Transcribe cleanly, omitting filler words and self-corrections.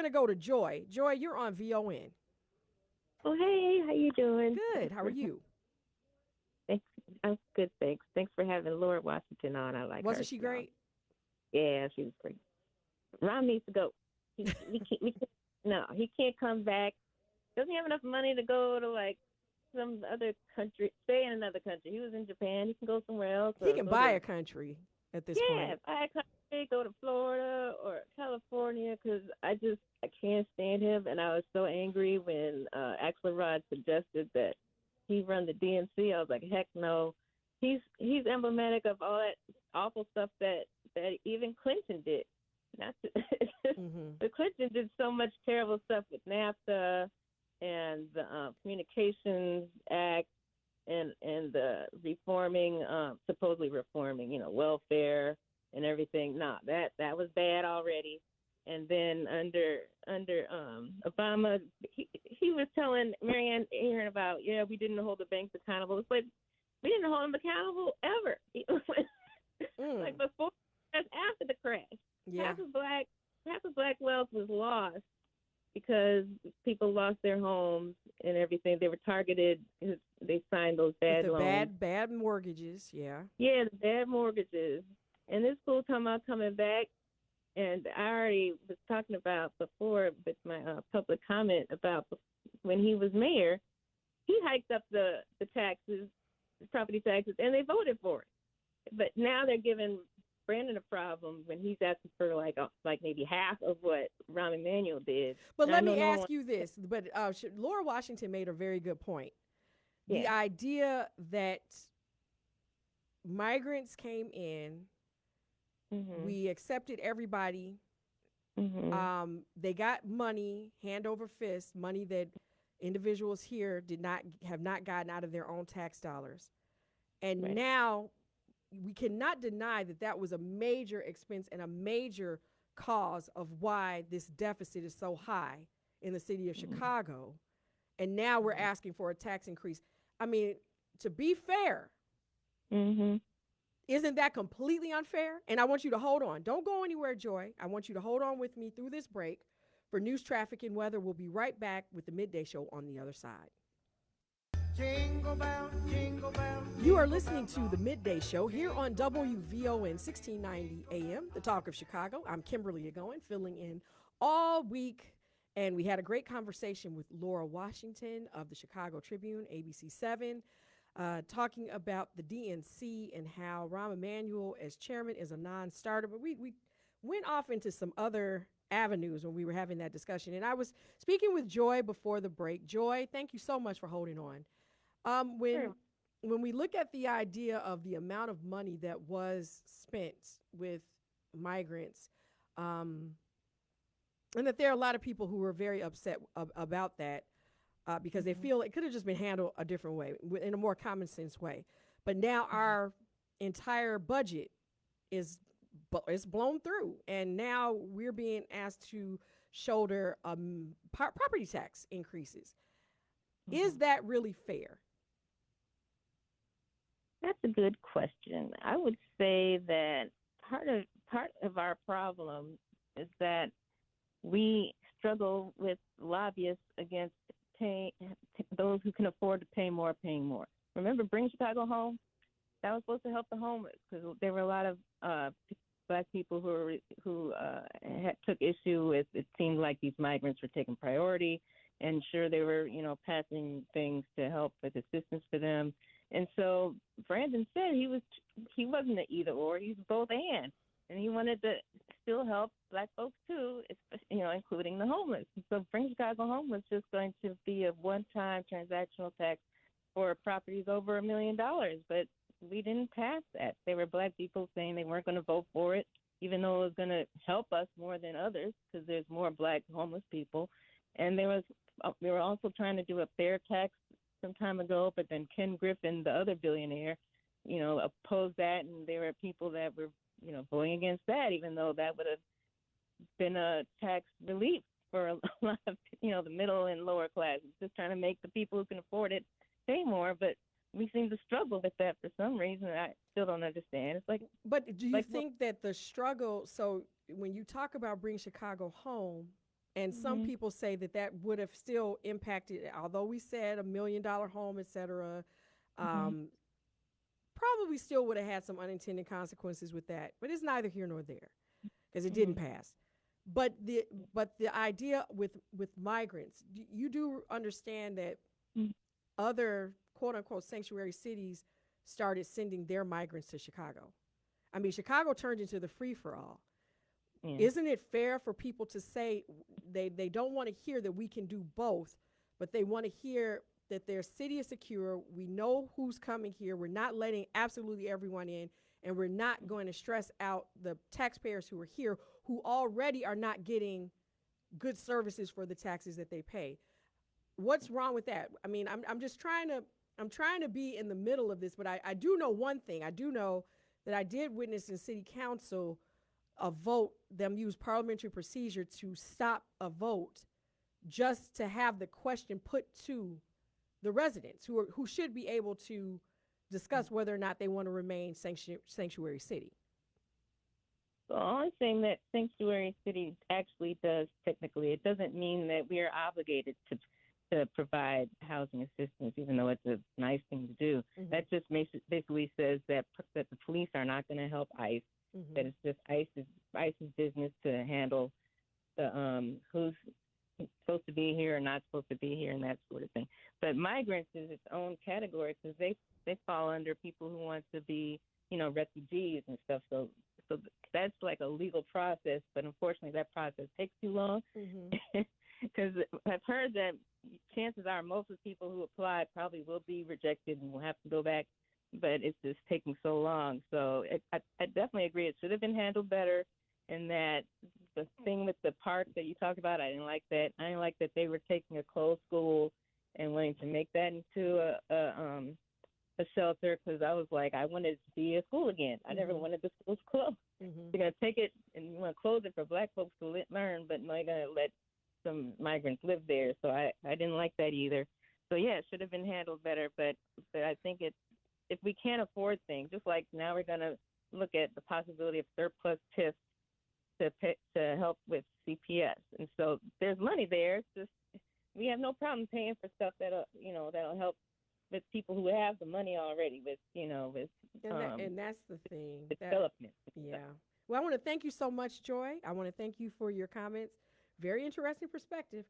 going to go to Joy. Joy, you're on VON. Oh, hey, how you doing? Good. Thanks How are for you? thanks. I'm good, thanks. Thanks for having Laura Washington on. I like Wasn't her. she So great? yeah, she was great. Ron needs to go. We can't. No, he can't come back. Doesn't have enough money to go to like some other country. Stay in another country. He was in Japan. He can go somewhere else He or can go buy to a country at this yeah, point. buy a country, go to Florida or California. Because I can't stand him, and I was so angry when Axelrod suggested that he run the DNC. I was like, heck no. He's emblematic of all that awful stuff that even Clinton did. Not to, Mm-hmm. but Clinton did so much terrible stuff with NAFTA and the Communications Act and the reforming, supposedly reforming, welfare and everything. Nah, that was bad already. And then under Obama, he was telling Marianne Aaron about we didn't hold the banks accountable. It's like we didn't hold them accountable ever. Mm. Like before, that's after the crash. Yeah. Half of black wealth was lost because people lost their homes and everything. They were targeted because they signed those With bad the loans. bad mortgages. Yeah. Yeah, the bad mortgages. And this fool talking about coming back. And I already was talking about before with my public comment about when he was mayor, he hiked up the taxes, the property taxes, and they voted for it. But now they're giving Brandon a problem when he's asking for like maybe half of what Rahm Emanuel did. But And I let know me no one ask wants. you this. But Laura Washington made a very good point. The Yeah. idea that migrants came in, Mhm. we accepted everybody. Mhm. They got money hand over fist, money that individuals here did not have not gotten out of their own tax dollars. And Right. now we cannot deny that that was a major expense and a major cause of why this deficit is so high in the city of Mhm. Chicago. And now we're Mhm. asking for a tax increase. I mean, to be fair, Mhm. isn't that completely unfair? And I want you to hold on. Don't go anywhere, Joy. I want you to hold on with me through this break. For news, traffic, and weather, we'll be right back with the Midday Show on the other side. Jingle bell, jingle bell, You are jingle listening bell to the rock. Midday Show here on WVON 1690 AM, the talk of Chicago. I'm Kimberly Egonmwan, filling in all week. And we had a great conversation with Laura Washington of the Chicago Tribune, ABC 7, talking about the DNC and how Rahm Emanuel, as chairman, is a non starter. But we went off into some other avenues when we were having that discussion. And I was speaking with Joy before the break. Joy, thank you so much for holding on. Um, when Sure. when we look at the idea of the amount of money that was spent with migrants, um, and that there are a lot of people who were very upset about that because they Mhm. feel it could have just been handled a different way, in a more common sense way. But now Mhm. our entire budget is is blown through, and now we're being asked to shoulder property tax increases. Is Mhm. that really fair? That's a good question. I would say that part of our problem is that we struggle with lobbyists against pay, those who can afford to pay more paying more. Remember, Bring Chicago Home? That was supposed to help the homeless because there were a lot of black people took issue with. It seemed like these migrants were taking priority, and sure they were passing things to help with assistance for them. And so Brandon said he wasn't an either or. He's both and he wanted to still help black folks too, including the homeless. So Bring Chicago Home was just going to be a one-time transactional tax for properties over $1 million, but we didn't pass that. There were black people saying they weren't going to vote for it, even though it was going to help us more than others because there's more black homeless people. And they were also trying to do a fair tax some time ago, but then Ken Griffin, the other billionaire, opposed that, and there were people that were voting against that, even though that would have been a tax relief for a lot of the middle and lower classes, just trying to make the people who can afford it pay more. But we seem to struggle with that for some reason. I still don't understand. It's But do you like well, think that the struggle, so when you talk about Bring Chicago Home, And some people say that that would have still impacted, although we said $1 million home, et cetera, probably still would have had some unintended consequences with that. But it's neither here nor there because it didn't pass. But the idea with migrants, you do understand that other quote unquote sanctuary cities started sending their migrants to Chicago. I mean, Chicago turned into the free for all. Isn't it fair for people to say they don't want to hear that we can do both, but they want to hear that their city is secure, we know who's coming here, we're not letting absolutely everyone in, and we're not going to stress out the taxpayers who are here who already are not getting good services for the taxes that they pay? What's wrong with that? I mean, I'm just trying to be in the middle of this, but I do know one thing. I do know that I did witness in city council a vote, them use parliamentary procedure to stop a vote just to have the question put to the residents who should be able to discuss whether or not they want to remain sanctuary city. The only thing that sanctuary city actually does technically, it doesn't mean that we are obligated to provide housing assistance, even though it's a nice thing to do. That just basically says that the police are not going to help ICE. That it's just ICE's business to handle the who's supposed to be here or not supposed to be here and that sort of thing. But migrants is its own category because they fall under people who want to be, refugees and stuff. So that's like a legal process, but unfortunately that process takes too long. Because I've heard that chances are most of the people who apply probably will be rejected and will have to go back. But it's just taking so long. So I definitely agree. It should have been handled better. And that the thing with the park that you talked about, I didn't like that. I didn't like that they were taking a closed school and wanting to make that into a shelter, because I was like, I wanted it to be a school again. I never wanted the school to close. They're going to take it and you want to close it for black folks to learn, but no, they're going to let some migrants live there. So I didn't like that either. So, yeah, it should have been handled better. But I think if we can't afford things, just like now we're going to look at the possibility of surplus TIFs to help with CPS. And so there's money there. It's just we have no problem paying for stuff that'll help with people who have the money already and that's the thing. Development. Yeah. Well, I want to thank you so much, Joy. I want to thank you for your comments. Very interesting perspective.